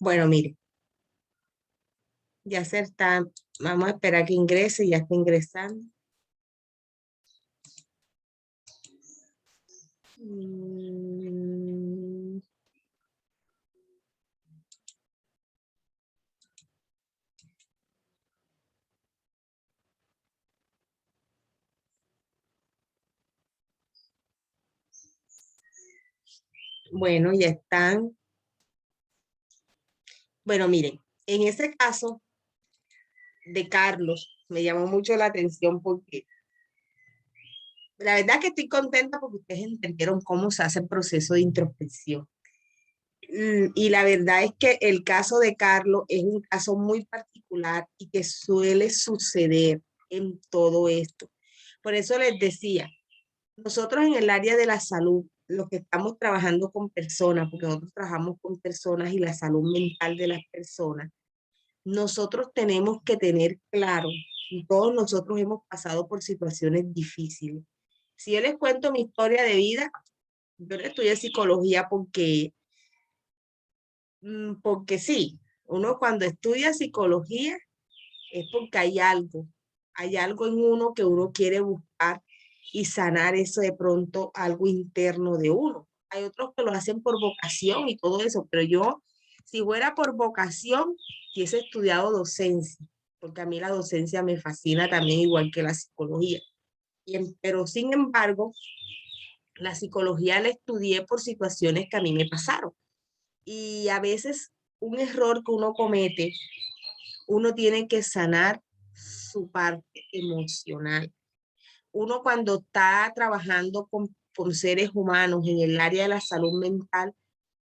Bueno, mire, ya se está, vamos a esperar que ingrese, ya está ingresando. Bueno, ya están. Bueno, miren, en ese caso de Carlos, me llamó mucho la atención porque la verdad que estoy contenta porque ustedes entendieron cómo se hace el proceso de introspección. Y la verdad es que el caso de Carlos es un caso muy particular y que suele suceder en todo esto. Por eso les decía, nosotros en el área de la salud, los que estamos trabajando con personas, porque nosotros trabajamos con personas y la salud mental de las personas, nosotros tenemos que tener claro, y todos nosotros hemos pasado por situaciones difíciles. Si yo les cuento mi historia de vida, yo estudié psicología porque sí, uno cuando estudia psicología es porque hay algo en uno que uno quiere buscar y sanar eso de pronto, algo interno de uno. Hay otros que lo hacen por vocación y todo eso, pero yo, si fuera por vocación, hubiese estudiado docencia, porque a mí la docencia me fascina también igual que la psicología. Pero sin embargo, la psicología la estudié por situaciones que a mí me pasaron. Y a veces un error que uno comete, uno tiene que sanar su parte emocional. Uno cuando está trabajando con seres humanos en el área de la salud mental,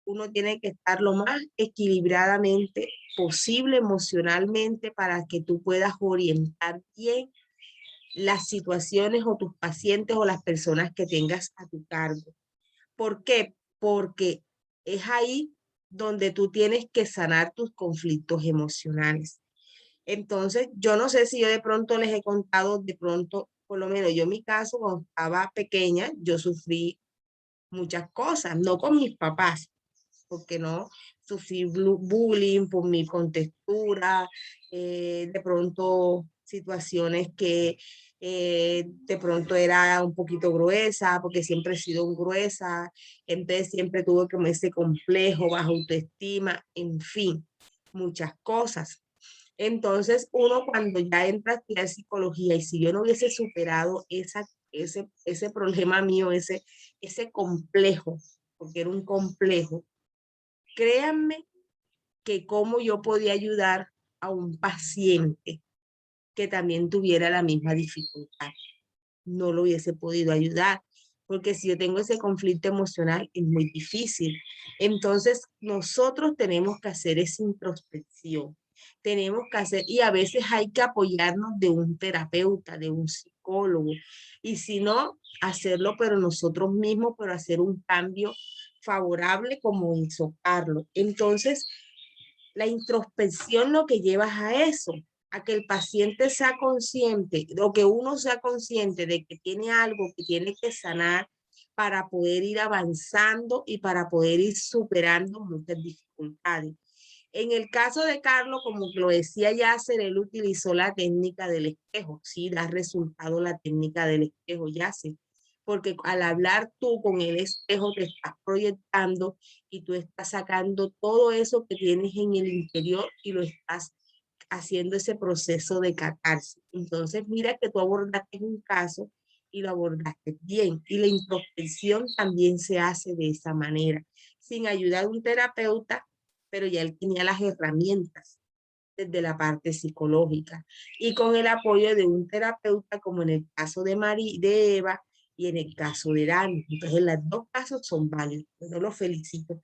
uno tiene que estar lo más equilibradamente posible emocionalmente para que tú puedas orientar bien las situaciones o tus pacientes o las personas que tengas a tu cargo. ¿Por qué? Porque es ahí donde tú tienes que sanar tus conflictos emocionales. Entonces, yo no sé si yo de pronto les he contado, de pronto, por lo menos yo en mi caso, cuando estaba pequeña, yo sufrí muchas cosas, no con mis papás, porque no sufrí bullying por mi contextura, de pronto situaciones que de pronto era un poquito gruesa, porque siempre he sido gruesa, entonces siempre tuve como ese complejo, baja autoestima, en fin, muchas cosas. Entonces, uno cuando ya entra a estudiar psicología y si yo no hubiese superado ese problema mío, ese complejo, porque era un complejo, créanme que cómo yo podía ayudar a un paciente que también tuviera la misma dificultad. No lo hubiese podido ayudar, porque si yo tengo ese conflicto emocional es muy difícil. Entonces, nosotros tenemos que hacer esa introspección. Tenemos que hacer, y a veces hay que apoyarnos de un terapeuta, de un psicólogo, y si no, hacerlo, pero nosotros mismos, pero hacer un cambio favorable como hizo Carlos. Entonces, la introspección lo que lleva a eso, a que el paciente sea consciente, o que uno sea consciente de que tiene algo que tiene que sanar para poder ir avanzando y para poder ir superando muchas dificultades. En el caso de Carlos, como lo decía Yasser, él utilizó la técnica del espejo. Sí, da resultado la técnica del espejo, Yasser, porque al hablar tú con el espejo te estás proyectando y tú estás sacando todo eso que tienes en el interior y lo estás haciendo ese proceso de catarsis. Entonces, mira que tú abordaste un caso y lo abordaste bien. Y la introspección también se hace de esa manera, sin ayuda de un terapeuta, pero ya él tenía las herramientas desde la parte psicológica y con el apoyo de un terapeuta, como en el caso de Eva y en el caso de Dani. Entonces, los dos casos son válidos. Yo los felicito.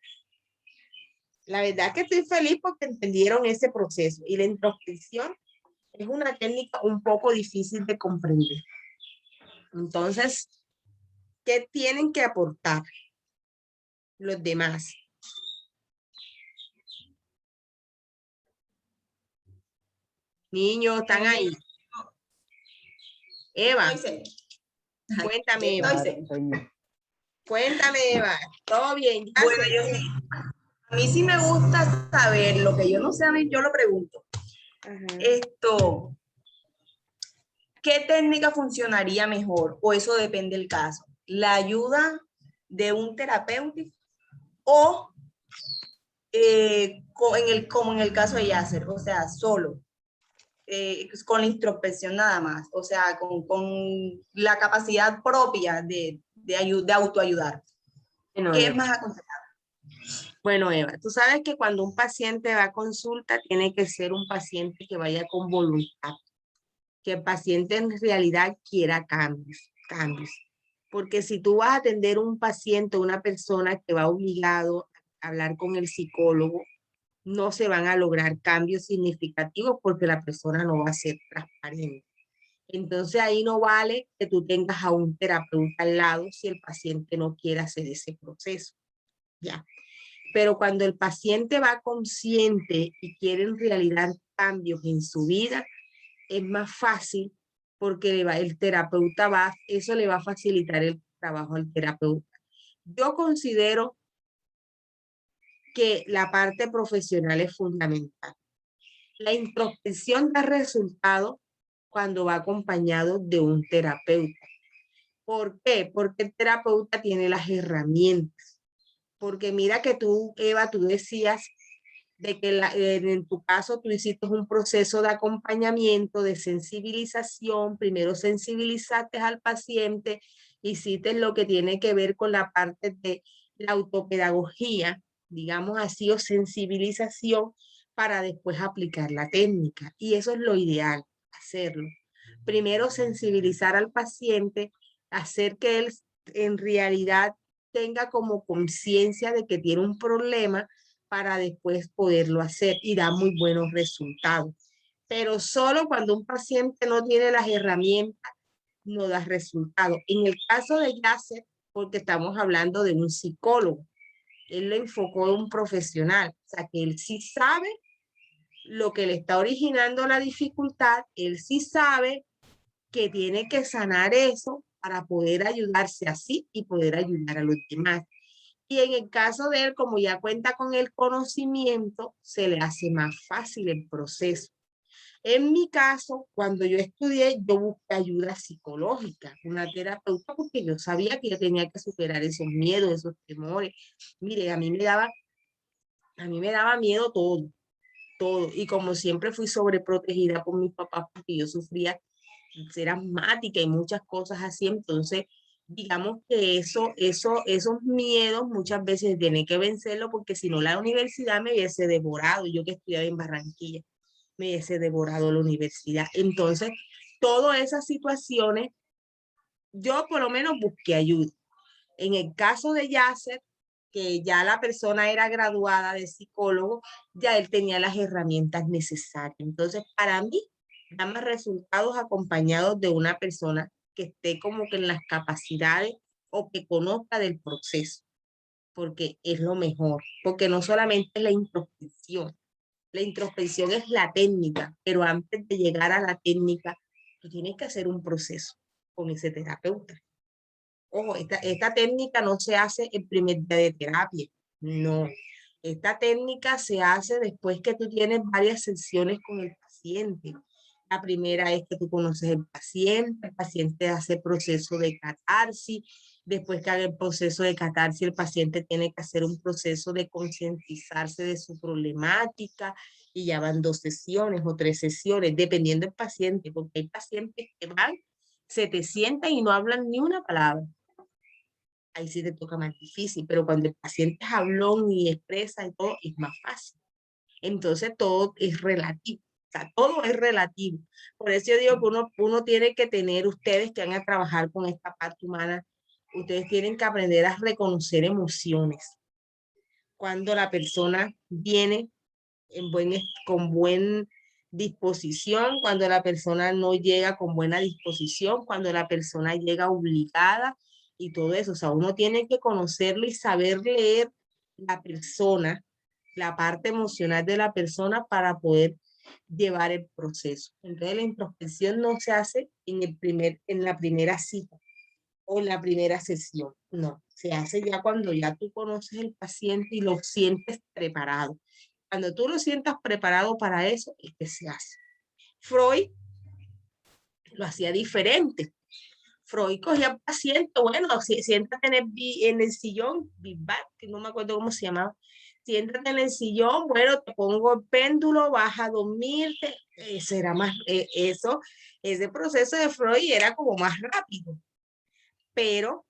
La verdad que estoy feliz porque entendieron ese proceso y la introspección es una técnica un poco difícil de comprender. Entonces, ¿qué tienen que aportar los demás? Niños, están ahí. Eva, cuéntame, Eva. Cuéntame, Eva. ¿Todo bien? Bueno, yo sí. A mí sí me gusta saber lo que yo no sé, a mí yo lo pregunto. Ajá. ¿Qué técnica funcionaría mejor? O eso depende del caso. ¿La ayuda de un terapeuta o como en el caso de Yasser, o sea, solo, con la introspección nada más, o sea, con la capacidad propia de autoayudar? Bueno, ¿Qué es Eva. más aconsejable? Bueno, Eva, tú sabes que cuando un paciente va a consulta, tiene que ser un paciente que vaya con voluntad, que el paciente en realidad quiera cambios, cambios. Porque si tú vas a atender un paciente, una persona que va obligado a hablar con el psicólogo, no se van a lograr cambios significativos porque la persona no va a ser transparente. Entonces ahí no vale que tú tengas a un terapeuta al lado si el paciente no quiere hacer ese proceso. Ya. Pero cuando el paciente va consciente y quiere en realidad cambios en su vida, es más fácil porque el terapeuta eso le va a facilitar el trabajo al terapeuta. Yo considero que la parte profesional es fundamental. La introspección da resultado cuando va acompañado de un terapeuta. ¿Por qué? Porque el terapeuta tiene las herramientas. Porque mira que tú, Eva, tú decías de que en tu caso tú hiciste un proceso de acompañamiento, de sensibilización, primero sensibilizaste al paciente, hiciste lo que tiene que ver con la parte de la autopedagogía, digamos así, o sensibilización, para después aplicar la técnica. Y eso es lo ideal, hacerlo. Primero sensibilizar al paciente, hacer que él en realidad tenga como conciencia de que tiene un problema para después poderlo hacer y da muy buenos resultados. Pero solo cuando un paciente no tiene las herramientas, no da resultados. En el caso de Yasser, porque estamos hablando de un psicólogo, él lo enfocó en un profesional, o sea que él sí sabe lo que le está originando la dificultad, él sí sabe que tiene que sanar eso para poder ayudarse así y poder ayudar a los demás. Y en el caso de él, como ya cuenta con el conocimiento, se le hace más fácil el proceso. En mi caso, cuando yo estudié, yo busqué ayuda psicológica, una terapeuta, porque yo sabía que yo tenía que superar esos miedos, esos temores. Mire, a mí me daba miedo todo, todo. Y como siempre fui sobreprotegida por mis papás, porque yo sufría ser asmática y muchas cosas así, entonces digamos que esos miedos muchas veces tienen que vencerlo porque si no la universidad me hubiese devorado, yo que estudiaba en Barranquilla, me hubiese devorado la universidad. Entonces, todas esas situaciones, yo por lo menos busqué ayuda. En el caso de Yasser, que ya la persona era graduada de psicólogo, ya él tenía las herramientas necesarias. Entonces, para mí, da más resultados acompañados de una persona que esté como que en las capacidades o que conozca del proceso, porque es lo mejor, porque no solamente es la introspección es la técnica, pero antes de llegar a la técnica, tú tienes que hacer un proceso con ese terapeuta. Ojo, esta técnica no se hace el primer día de terapia, no. Esta técnica se hace después que tú tienes varias sesiones con el paciente. La primera es que tú conoces el paciente hace proceso de catarsis, después que haga el proceso de catarsis, el paciente tiene que hacer un proceso de concientizarse de su problemática y ya van 2 sesiones o 3 sesiones, dependiendo del paciente, porque hay pacientes que van, se te sientan y no hablan ni una palabra, ahí sí te toca más difícil, pero cuando el paciente es hablón y expresa y todo, es más fácil. Entonces todo es relativo, o sea, todo es relativo. Por eso yo digo que uno tiene que tener, ustedes que van a trabajar con esta parte humana, ustedes tienen que aprender a reconocer emociones. Cuando la persona viene con buen disposición, cuando la persona no llega con buena disposición, cuando la persona llega obligada y todo eso. O sea, uno tiene que conocerlo y saber leer la persona, la parte emocional de la persona para poder llevar el proceso. Entonces la introspección no se hace en la primera cita o en la primera sesión, no, se hace ya cuando ya tú conoces el paciente y lo sientes preparado. Cuando tú lo sientas preparado para eso, es que se hace. Freud lo hacía diferente. Freud cogía al paciente, bueno, siéntate en el sillón, Big Bang, que no me acuerdo cómo se llamaba. Siéntate en el sillón, bueno, te pongo el péndulo, vas a dormirte. Eso era más, ese proceso de Freud era como más rápido, pero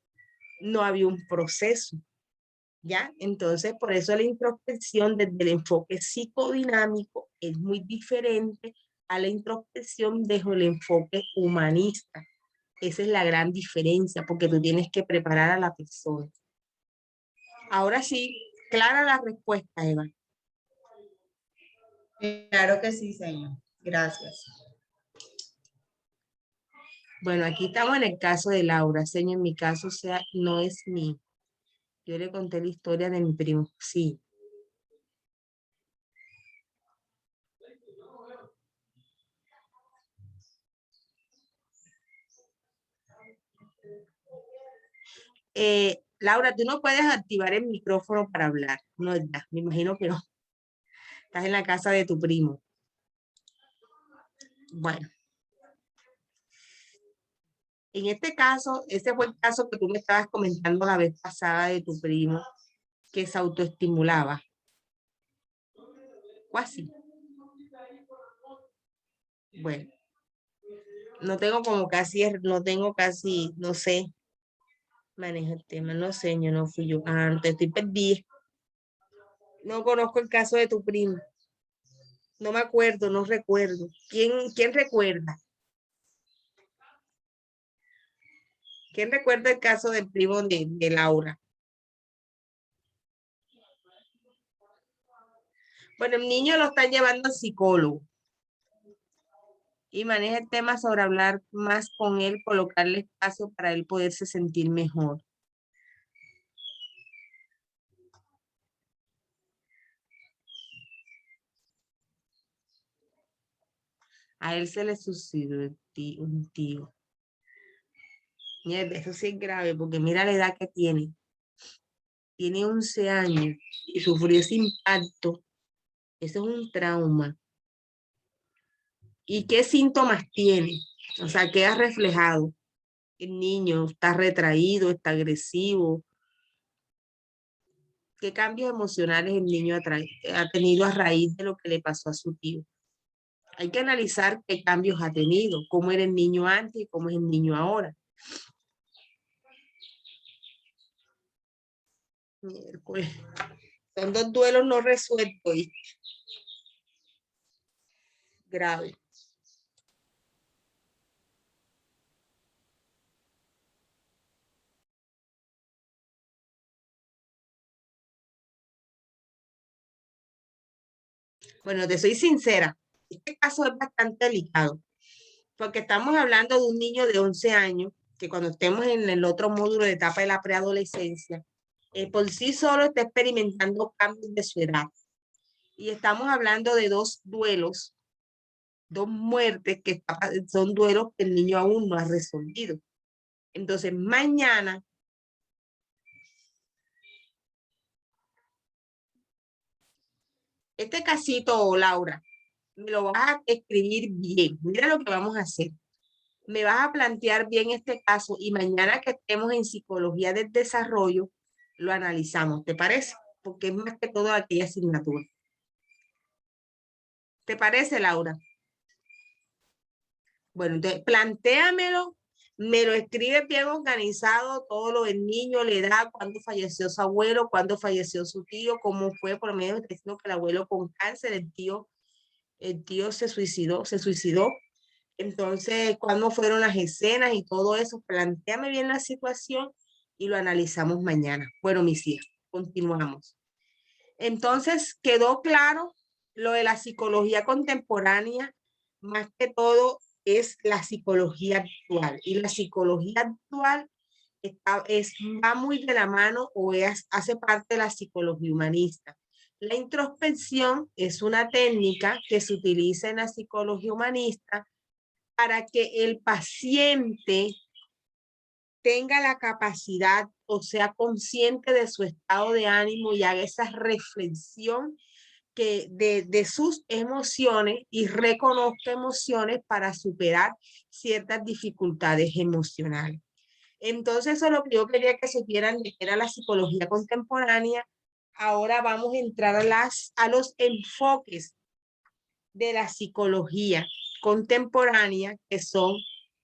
no había un proceso, ¿ya? Entonces, por eso la introspección desde el enfoque psicodinámico es muy diferente a la introspección desde el enfoque humanista. Esa es la gran diferencia, porque tú tienes que preparar a la persona. Ahora sí, clara la respuesta, Eva. Claro que sí, señor. Gracias. Bueno, aquí estamos en el caso de Laura, señor, en mi caso, o sea, no es mío. Yo le conté la historia de mi primo, sí. Laura, tú no puedes activar el micrófono para hablar, no, ¿verdad? Me imagino que no. Estás en la casa de tu primo. Bueno. En este caso, ese fue el caso que tú me estabas comentando la vez pasada de tu primo, que se autoestimulaba. O así. Bueno, no tengo casi, no sé, manejo el tema, no sé, yo no fui yo. Antes estoy perdida. No conozco el caso de tu primo. No me acuerdo, no recuerdo. ¿Quién recuerda? ¿Quién recuerda el caso del primo de Laura? Bueno, el niño lo están llevando al psicólogo y maneja el tema sobre hablar más con él, colocarle espacio para él poderse sentir mejor. A él se le suicidó un tío. Mira, eso sí es grave, porque mira la edad que tiene. Tiene 11 años y sufrió ese impacto. Eso es un trauma. ¿Y qué síntomas tiene? O sea, ¿qué ha reflejado? El niño está retraído, está agresivo. ¿Qué cambios emocionales el niño ha tenido a raíz de lo que le pasó a su tío? Hay que analizar qué cambios ha tenido, cómo era el niño antes y cómo es el niño ahora. Miércoles. Son dos duelos no resueltos y grave. Bueno, te soy sincera, este caso es bastante delicado, porque estamos hablando de un niño de 11 años, que cuando estemos en el otro módulo de etapa de la preadolescencia, por sí solo está experimentando cambios de su edad. Y estamos hablando de dos duelos, dos muertes que son duelos que el niño aún no ha resolvido. Entonces, mañana este casito, Laura, me lo vas a escribir bien. Mira lo que vamos a hacer. Me vas a plantear bien este caso y mañana que estemos en psicología del desarrollo, lo analizamos. ¿Te parece? Porque es más que todo aquella asignatura. ¿Te parece, Laura? Bueno, entonces plantéamelo, me lo escribe bien organizado, todo lo del niño, la edad, cuándo falleció su abuelo, cuándo falleció su tío, cómo fue, por lo menos diciendo que el abuelo con cáncer, el tío se suicidó. Entonces, cuándo fueron las escenas y todo eso, plantéame bien la situación y lo analizamos mañana. Bueno, mis hijas, continuamos. Entonces, quedó claro lo de la psicología contemporánea, más que todo es la psicología actual. Y la psicología actual va muy de la mano o hace parte de la psicología humanista. La introspección es una técnica que se utiliza en la psicología humanista para que el paciente tenga la capacidad o sea consciente de su estado de ánimo y haga esa reflexión que de sus emociones y reconozca emociones para superar ciertas dificultades emocionales. Entonces, eso es lo que yo quería que supieran de que era la psicología contemporánea. Ahora vamos a entrar a los enfoques de la psicología contemporánea, que son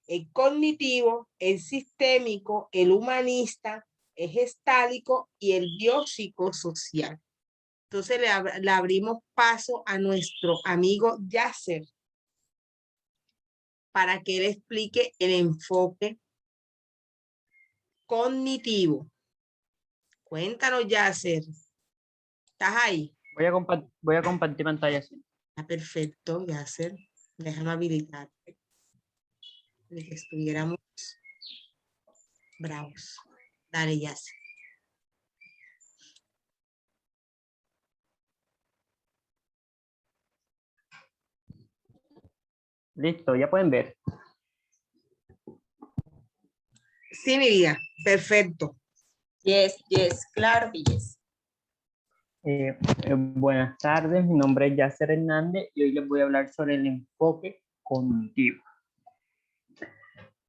el cognitivo, el sistémico, el humanista, el gestálico y el biopsicosocial. Entonces le abrimos paso a nuestro amigo Yasser para que él explique el enfoque cognitivo. Cuéntanos, Yasser. ¿Estás ahí? Voy a compartir pantalla. Sí. Está perfecto, Yasser. Déjame habilitarte. De que estuviéramos bravos. Dale, Yasser. Listo, ya pueden ver. Sí, mi vida. Perfecto. Yes, claro que yes. Buenas tardes, mi nombre es Yasser Hernández y hoy les voy a hablar sobre el enfoque cognitivo.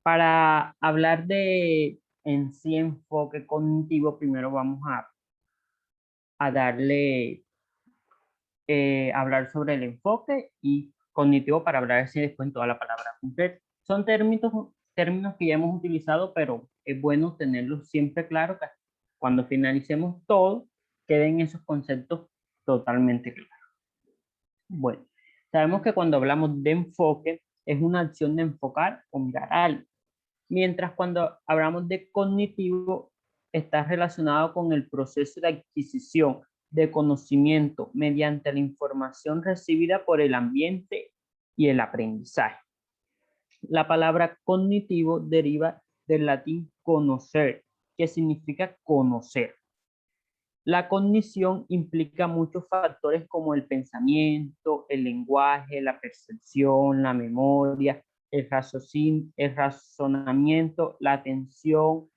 Para hablar de en sí enfoque cognitivo, primero vamos a darle, hablar sobre el enfoque y cognitivo para hablar así después en toda la palabra completa. Son términos que ya hemos utilizado, pero es bueno tenerlos siempre claro que cuando finalicemos todo, queden esos conceptos totalmente claros. Bueno, sabemos que cuando hablamos de enfoque es una acción de enfocar o mirar algo, mientras cuando hablamos de cognitivo está relacionado con el proceso de adquisición de conocimiento mediante la información recibida por el ambiente y el aprendizaje. La palabra cognitivo deriva del latín conocer, que significa conocer. La cognición implica muchos factores como el pensamiento, el lenguaje, la percepción, la memoria, el razonamiento, la atención,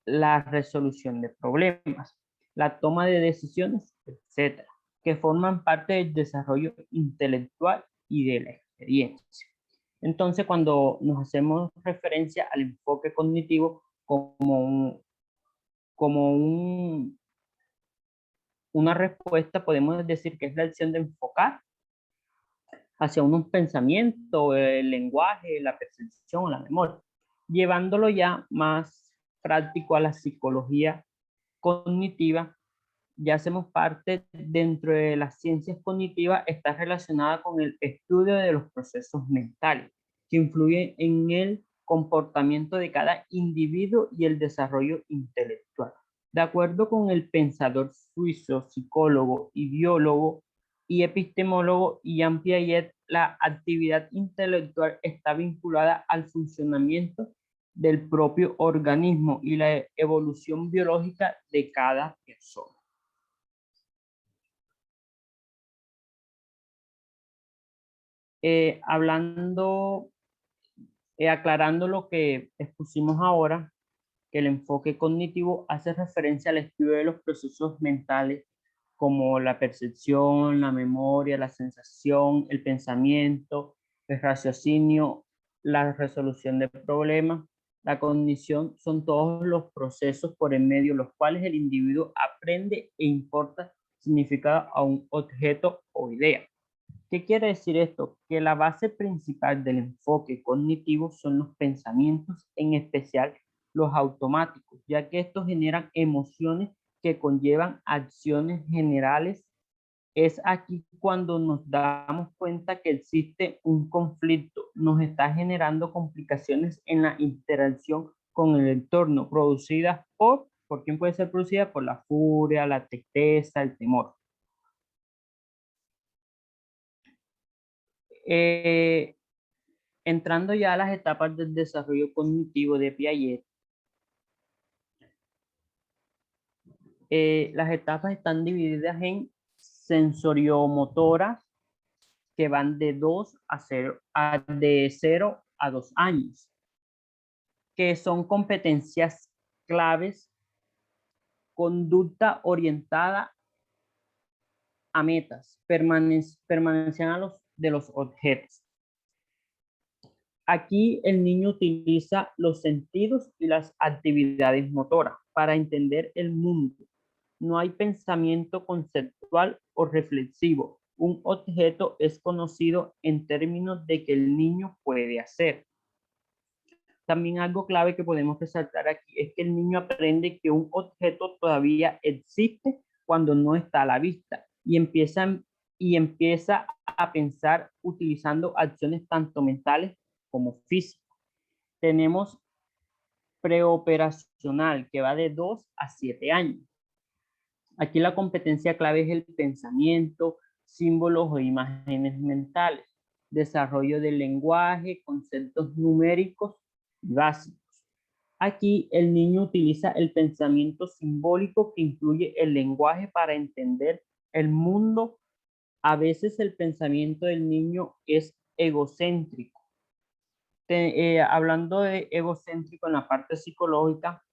la resolución de problemas, la toma de decisiones, etcétera, que forman parte del desarrollo intelectual y de la experiencia. Entonces, cuando nos hacemos referencia al enfoque cognitivo una respuesta, podemos decir que es la acción de enfocar hacia unos pensamientos, el lenguaje, la percepción, la memoria, llevándolo ya más práctico a la psicología cognitiva. Ya hacemos parte dentro de las ciencias cognitivas, está relacionada con el estudio de los procesos mentales que influyen en el comportamiento de cada individuo y el desarrollo intelectual. De acuerdo con el pensador suizo, psicólogo y biólogo y epistemólogo Jean Piaget, la actividad intelectual está vinculada al funcionamiento del propio organismo y la evolución biológica de cada persona. Aclarando lo que expusimos ahora, que el enfoque cognitivo hace referencia al estudio de los procesos mentales como la percepción, la memoria, la sensación, el pensamiento, el raciocinio, la resolución de problemas. La cognición son todos los procesos por en medio de los cuales el individuo aprende e importa significado a un objeto o idea. ¿Qué quiere decir esto? Que la base principal del enfoque cognitivo son los pensamientos, en especial los automáticos, ya que estos generan emociones que conllevan acciones generales. Es aquí cuando nos damos cuenta que existe un conflicto, nos está generando complicaciones en la interacción con el entorno, producidas ¿por quién puede ser producida? Por la furia, la tristeza, el temor. Entrando ya a las etapas del desarrollo cognitivo de Piaget, las etapas están divididas en sensoriomotoras, que van de 0 a 2 años. que son competencias claves, conducta orientada a metas, permanencia de los objetos. Aquí el niño utiliza los sentidos y las actividades motoras para entender el mundo. No hay pensamiento conceptual o reflexivo. Un objeto es conocido en términos de que el niño puede hacer. También algo clave que podemos resaltar aquí es que el niño aprende que un objeto todavía existe cuando no está a la vista y empieza a pensar utilizando acciones tanto mentales como físicas. Tenemos preoperacional, que va de 2 a 7 años. Aquí la competencia clave es el pensamiento, símbolos o imágenes mentales, desarrollo del lenguaje, conceptos numéricos y básicos. Aquí el niño utiliza el pensamiento simbólico que incluye el lenguaje para entender el mundo. A veces el pensamiento del niño es egocéntrico. Hablando de egocéntrico en la parte psicológica,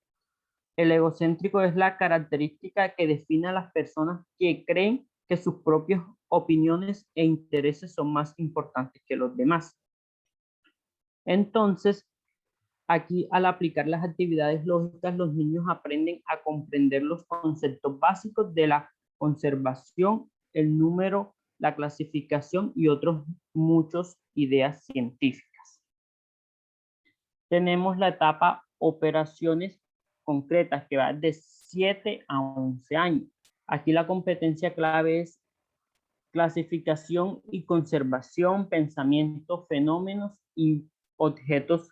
el egocéntrico es la característica que define a las personas que creen que sus propias opiniones e intereses son más importantes que los demás. Entonces, aquí al aplicar las actividades lógicas, los niños aprenden a comprender los conceptos básicos de la conservación, el número, la clasificación y otros muchos ideas científicas. Tenemos la etapa operaciones concretas que va de 7 a 11 años. Aquí la competencia clave es clasificación y conservación, pensamiento, fenómenos y objetos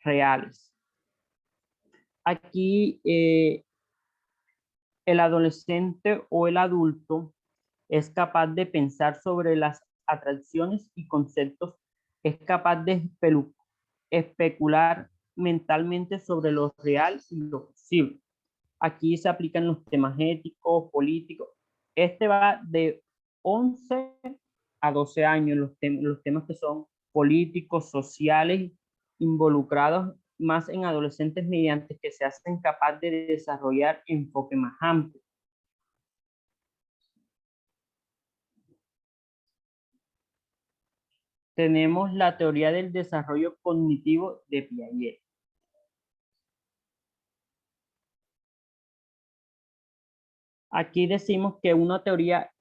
reales. Aquí el adolescente o el adulto es capaz de pensar sobre las atracciones y conceptos, es capaz de especular mentalmente sobre lo real y lo posible. Aquí se aplican los temas éticos, políticos. Este va de 11 a 12 años, los temas que son políticos, sociales, involucrados más en adolescentes mediante que se hacen capaz de desarrollar enfoque más amplio. Tenemos la teoría del desarrollo cognitivo de Piaget. Aquí decimos que una teoría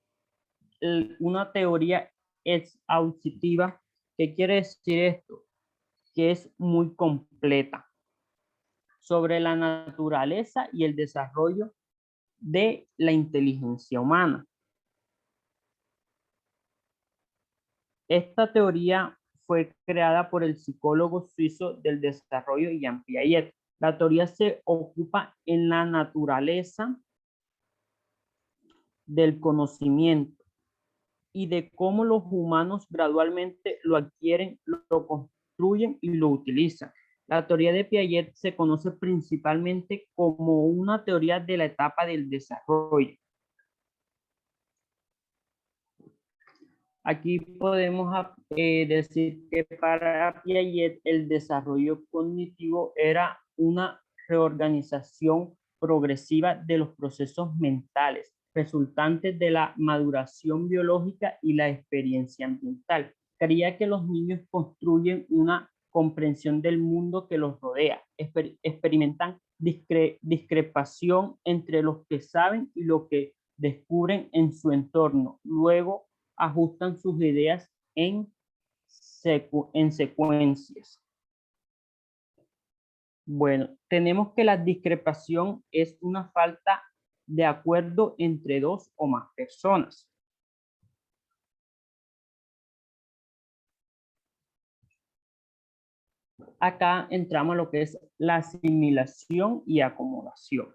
exhaustiva. ¿Qué quiere decir esto? Que es muy completa sobre la naturaleza y el desarrollo de la inteligencia humana. Esta teoría fue creada por el psicólogo suizo del desarrollo Jean Piaget. La teoría se ocupa en la naturaleza del conocimiento y de cómo los humanos gradualmente lo adquieren, lo construyen y lo utilizan. La teoría de Piaget se conoce principalmente como una teoría de la etapa del desarrollo. Aquí podemos decir que para Piaget el desarrollo cognitivo era una reorganización progresiva de los procesos mentales resultantes de la maduración biológica y la experiencia ambiental. Creía que los niños construyen una comprensión del mundo que los rodea, experimentan discrepación entre lo que saben y lo que descubren en su entorno. Luego ajustan sus ideas en secuencias. Bueno, tenemos que la discrepación es una falta de acuerdo entre dos o más personas. Acá entramos a lo que es la asimilación y acomodación.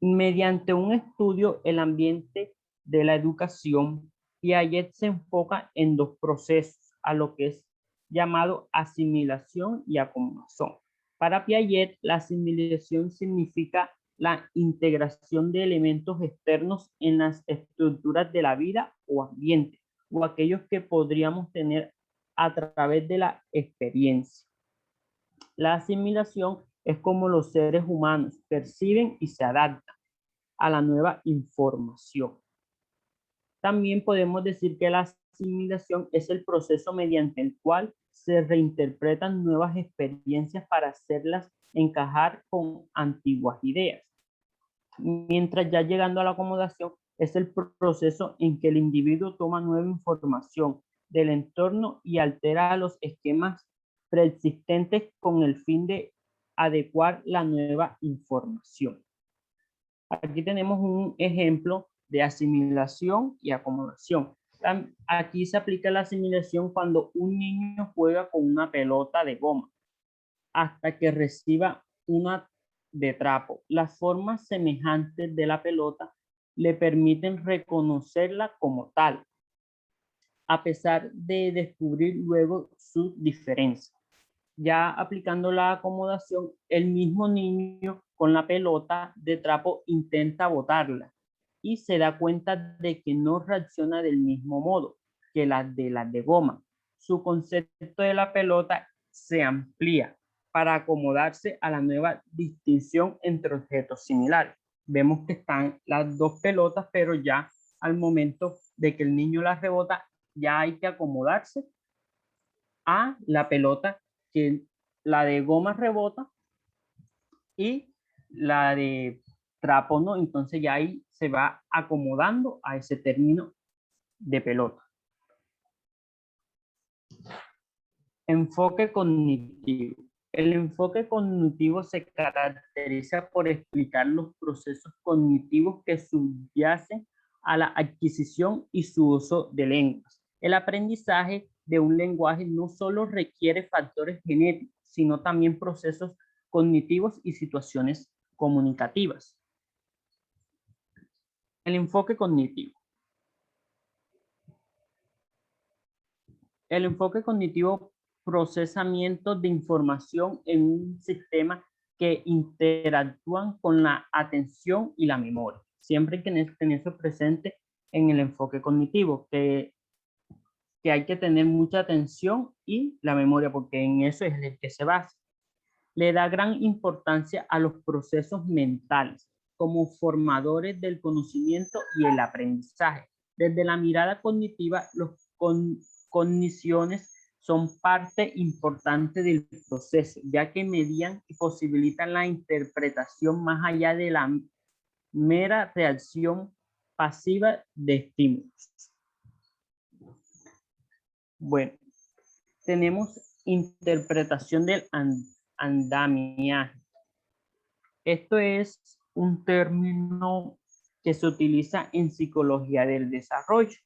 Mediante un estudio el ambiente de la educación, Piaget se enfoca en dos procesos, a lo que es llamado asimilación y acomodación. Para Piaget, la asimilación significa la integración de elementos externos en las estructuras de la vida o ambiente, o aquellos que podríamos tener a través de la experiencia. La asimilación es como los seres humanos perciben y se adaptan a la nueva información. También podemos decir que la asimilación es el proceso mediante el cual se reinterpretan nuevas experiencias para hacerlas encajar con antiguas ideas. Mientras ya llegando a la acomodación es el proceso en que el individuo toma nueva información del entorno y altera los esquemas preexistentes con el fin de adecuar la nueva información. Aquí tenemos un ejemplo de asimilación y acomodación. Aquí se aplica la asimilación cuando un niño juega con una pelota de goma hasta que reciba una de trapo. Las formas semejantes de la pelota le permiten reconocerla como tal, a pesar de descubrir luego su diferencia. Ya aplicando la acomodación, el mismo niño con la pelota de trapo intenta botarla y se da cuenta de que no reacciona del mismo modo que las de goma. Su concepto de la pelota se amplía para acomodarse a la nueva distinción entre objetos similares. Vemos que están las dos pelotas, pero ya al momento de que el niño las rebota, ya hay que acomodarse a la pelota que la de goma rebota y la de trapo no, entonces ya ahí se va acomodando a ese término de pelota. Enfoque cognitivo. El enfoque cognitivo se caracteriza por explicar los procesos cognitivos que subyacen a la adquisición y su uso de lenguas. El aprendizaje de un lenguaje no solo requiere factores genéticos, sino también procesos cognitivos y situaciones comunicativas. El enfoque cognitivo. El enfoque cognitivo, procesamiento de información en un sistema que interactúan con la atención y la memoria. Siempre hay que tener eso presente en el enfoque cognitivo, que hay que tener mucha atención y la memoria, porque en eso es el que se basa. Le da gran importancia a los procesos mentales como formadores del conocimiento y el aprendizaje. Desde la mirada cognitiva, los cogniciones son parte importante del proceso, ya que median y posibilitan la interpretación más allá de la mera reacción pasiva de estímulos. Bueno, tenemos interpretación del andamiaje. Esto es un término que se utiliza en psicología del desarrollo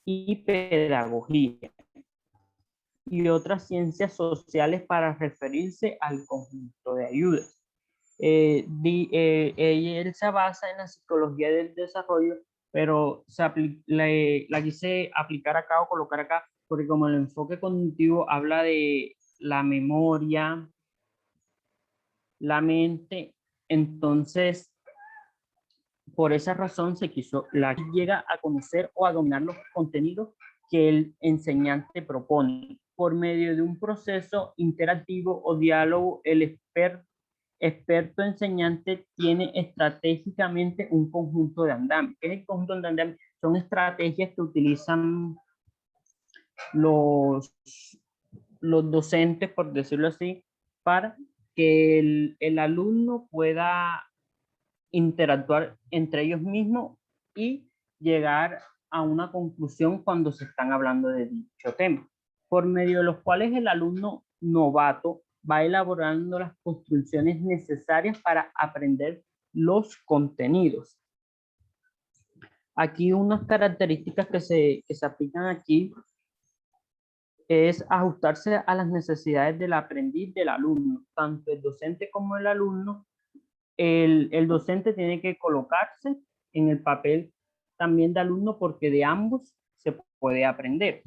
y pedagogía y otras ciencias sociales para referirse al conjunto de ayudas. Él se basa en la psicología del desarrollo, pero la quise aplicar acá o colocar acá, porque como el enfoque cognitivo habla de la memoria, la mente, entonces por esa razón se quiso, llega a conocer o a dominar los contenidos que el enseñante propone. Por medio de un proceso interactivo o diálogo, el experto enseñante tiene estratégicamente un conjunto de andamios. ¿Qué es el conjunto de andamios? Son estrategias que utilizan los docentes, por decirlo así, para que el alumno pueda interactuar entre ellos mismos y llegar a una conclusión cuando se están hablando de dicho tema, por medio de los cuales el alumno novato va elaborando las construcciones necesarias para aprender los contenidos. Aquí unas características que se aplican aquí es ajustarse a las necesidades del aprendiz del alumno, tanto el docente como el alumno. El docente tiene que colocarse en el papel también de alumno porque de ambos se puede aprender.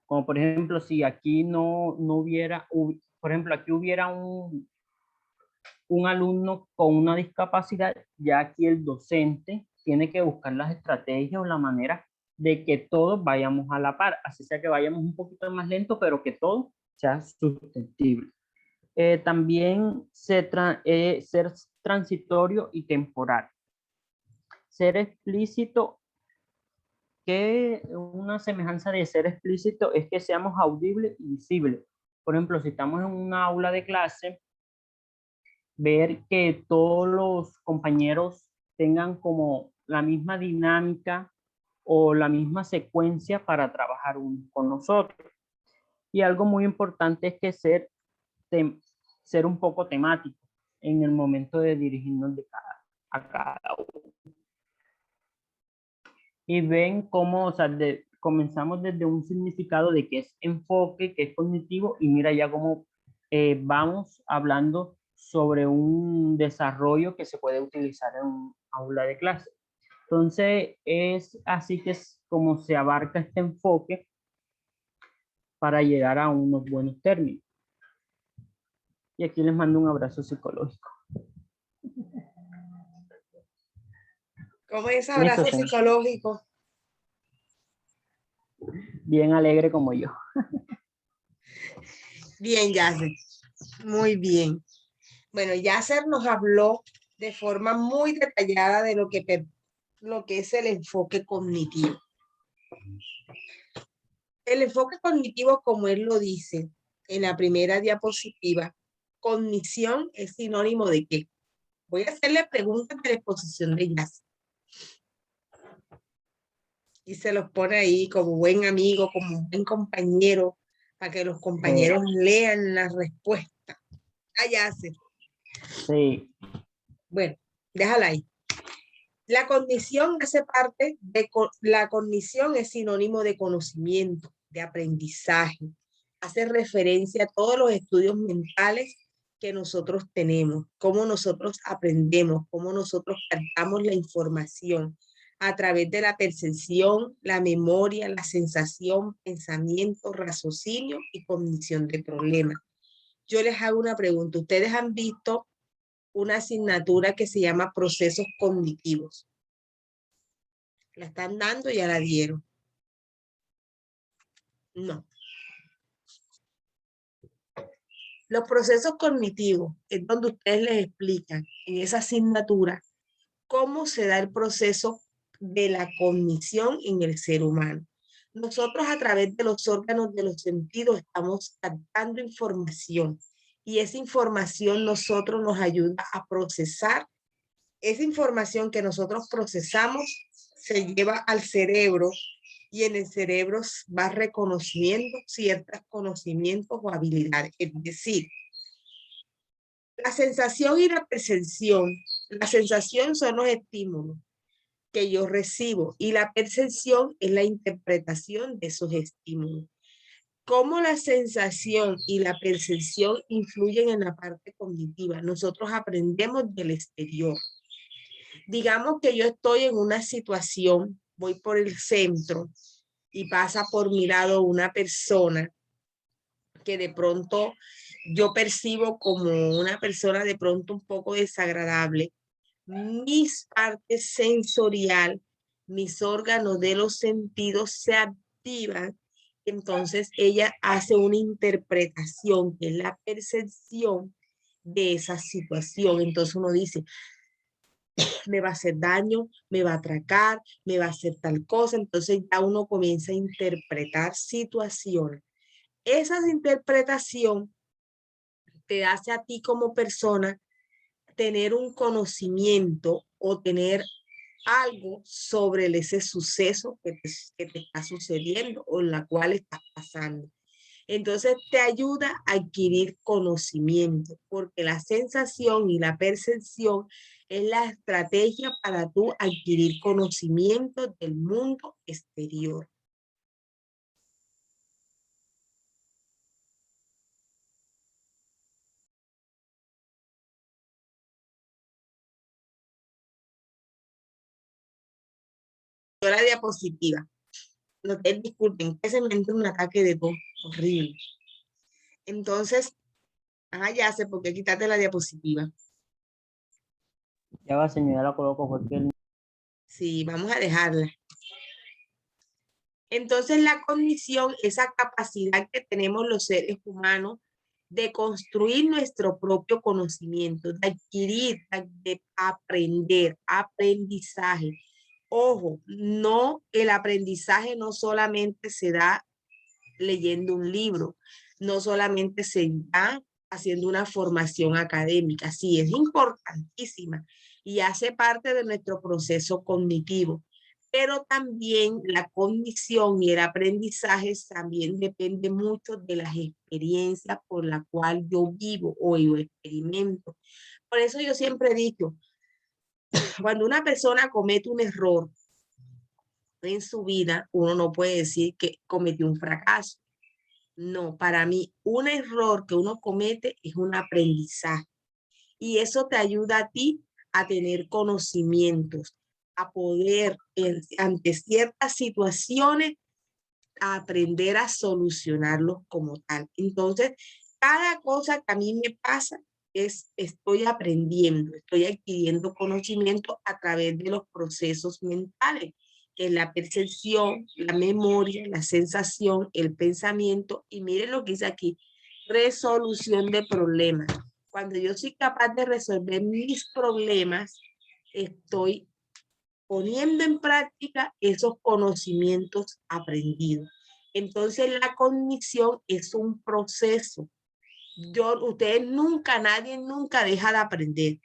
Como por ejemplo, si aquí no hubiera, por ejemplo, aquí hubiera un alumno con una discapacidad, ya aquí el docente tiene que buscar las estrategias o la manera de que todos vayamos a la par, así sea que vayamos un poquito más lento, pero que todo sea susceptible. También ser transitorio y temporal. Ser explícito, que una semejanza de ser explícito es que seamos audibles y visibles. Por ejemplo, si estamos en una aula de clase, ver que todos los compañeros tengan como la misma dinámica o la misma secuencia para trabajar con nosotros. Y algo muy importante es que ser un poco temático en el momento de dirigirnos a cada uno. Y ven cómo, o sea, comenzamos desde un significado de qué es enfoque, qué es cognitivo, y mira ya cómo vamos hablando sobre un desarrollo que se puede utilizar en un aula de clase. Entonces, es así que es como se abarca este enfoque para llegar a unos buenos términos. Y aquí les mando un abrazo psicológico. ¿Cómo es ese abrazo Eso, psicológico? bien alegre como yo. Bien, Yasser. Muy bien. Bueno, Yasser nos habló de forma muy detallada de lo que es el enfoque cognitivo. El enfoque cognitivo, como él lo dice en la primera diapositiva, cognición es sinónimo de ¿qué? Voy a hacerle preguntas de la exposición de Yasser. Y se los pone ahí como buen amigo, como buen compañero, para que los compañeros lean la respuesta. Ah, Yasser. Sí. Bueno, déjala ahí. La cognición hace parte la cognición es sinónimo de conocimiento, de aprendizaje. Hace referencia a todos los estudios mentales que nosotros tenemos, cómo nosotros aprendemos, cómo nosotros captamos la información a través de la percepción, la memoria, la sensación, pensamiento, raciocinio y cognición de problemas. Yo les hago una pregunta. ¿Ustedes han visto una asignatura que se llama procesos cognitivos? La están dando y ya la dieron. No. Los procesos cognitivos es donde ustedes les explican en esa asignatura cómo se da el proceso de la cognición en el ser humano. Nosotros a través de los órganos de los sentidos estamos captando información y esa información nosotros nos ayuda a procesar. Esa información que nosotros procesamos se lleva al cerebro y en el cerebro va reconociendo ciertos conocimientos o habilidades. Es decir, la sensación y la percepción. La sensación son los estímulos que yo recibo y la percepción es la interpretación de esos estímulos. Cómo la sensación y la percepción influyen en la parte cognitiva. Nosotros aprendemos del exterior. Digamos que yo estoy en una situación, voy por el centro y pasa por mi lado una persona que de pronto yo percibo como una persona de pronto un poco desagradable. Mis partes sensorial, mis órganos de los sentidos se activan. Entonces ella hace una interpretación que es la percepción de esa situación. Entonces uno dice, me va a hacer daño, me va a atracar, me va a hacer tal cosa. Entonces ya uno comienza a interpretar situaciones. Esa interpretación te hace a ti como persona tener un conocimiento o tener algo sobre ese suceso que te está sucediendo o en la cual estás pasando. Entonces te ayuda a adquirir conocimiento, porque la sensación y la percepción es la estrategia para tú adquirir conocimiento del mundo exterior. La diapositiva. No te disculpen, que se me entra un ataque de tos horrible. Entonces, ya sé por qué quitaste la diapositiva. Ya va, señora, la coloco porque Sí, vamos a dejarla. Entonces la cognición, esa capacidad que tenemos los seres humanos de construir nuestro propio conocimiento, de adquirir, de aprender, aprendizaje. Ojo, no, el aprendizaje no solamente se da leyendo un libro, no solamente se da haciendo una formación académica, sí, es importantísima y hace parte de nuestro proceso cognitivo, pero también la cognición y el aprendizaje también depende mucho de las experiencias por las cuales yo vivo o yo experimento. Por eso yo siempre he dicho, cuando una persona comete un error en su vida, uno no puede decir que cometió un fracaso. No, para mí un error que uno comete es un aprendizaje y eso te ayuda a ti a tener conocimientos, a poder ante ciertas situaciones a aprender a solucionarlos como tal. Entonces, cada cosa que a mí me pasa estoy aprendiendo, estoy adquiriendo conocimiento a través de los procesos mentales, que es la percepción, la memoria, la sensación, el pensamiento, y miren lo que dice aquí, resolución de problemas. Cuando yo soy capaz de resolver mis problemas, estoy poniendo en práctica esos conocimientos aprendidos. Entonces la cognición es un proceso. Ustedes nunca, nadie nunca deja de aprender.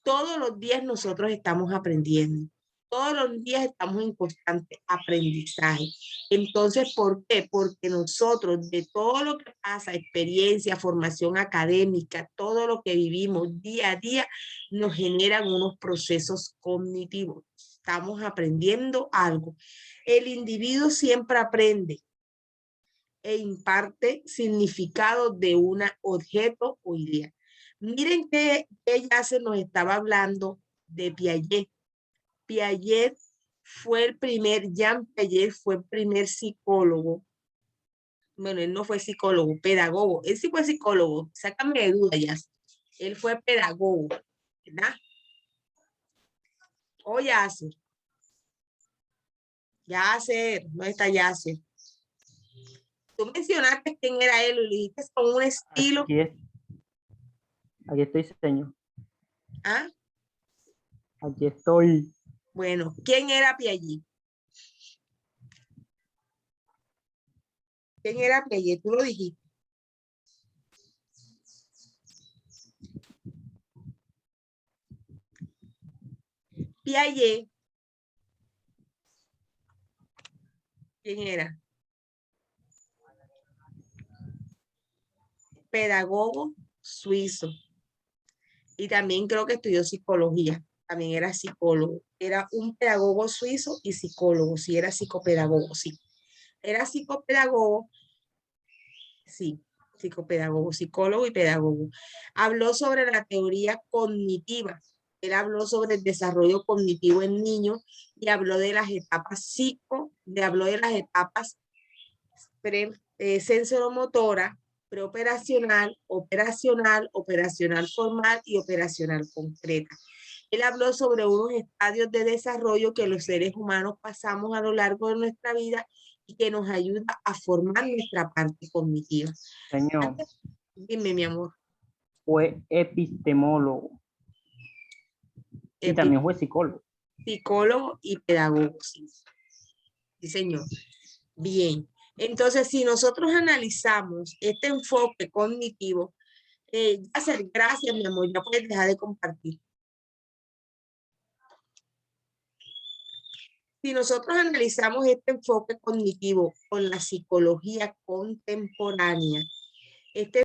Todos los días nosotros estamos aprendiendo. Todos los días estamos en constante aprendizaje. Entonces, ¿por qué? Porque nosotros de todo lo que pasa, experiencia, formación académica, todo lo que vivimos día a día, nos generan unos procesos cognitivos. Estamos aprendiendo algo. El individuo siempre aprende e imparte significado de un objeto o idea. Miren que ella se nos estaba hablando de Piaget. Piaget fue el primer, Jean Piaget fue el primer psicólogo. Bueno, él no fue psicólogo, pedagogo. Él sí fue psicólogo, sácame de duda ya. Él fue pedagogo, ¿verdad? O Yasser. Yasser, no está Yasser. Tú mencionaste quién era él, y dijiste con un estilo. Aquí estoy, señor. ¿Ah? Aquí estoy. Bueno, ¿quién era Piaget? ¿Quién era Piaget? Tú lo dijiste. Piaget. ¿Quién era? Pedagogo suizo. Y también creo que estudió psicología. También era psicólogo. Era un pedagogo suizo y psicólogo. Sí, era psicopedagogo, sí. Era psicopedagogo, sí, psicopedagogo, psicólogo y pedagogo. Habló sobre la teoría cognitiva. Él habló sobre el desarrollo cognitivo en niños y habló de las etapas habló de las etapas sensoromotora, preoperacional, operacional, operacional formal y operacional concreta. Él habló sobre unos estadios de desarrollo que los seres humanos pasamos a lo largo de nuestra vida y que nos ayuda a formar nuestra parte cognitiva. Señor. Dime, mi amor. Fue epistemólogo. Y también fue psicólogo. Psicólogo y pedagogo, sí. Sí, señor. Bien. Entonces, si nosotros analizamos este enfoque cognitivo, gracias, mi amor, ya puedes dejar de compartir. Si nosotros analizamos este enfoque cognitivo con la psicología contemporánea, este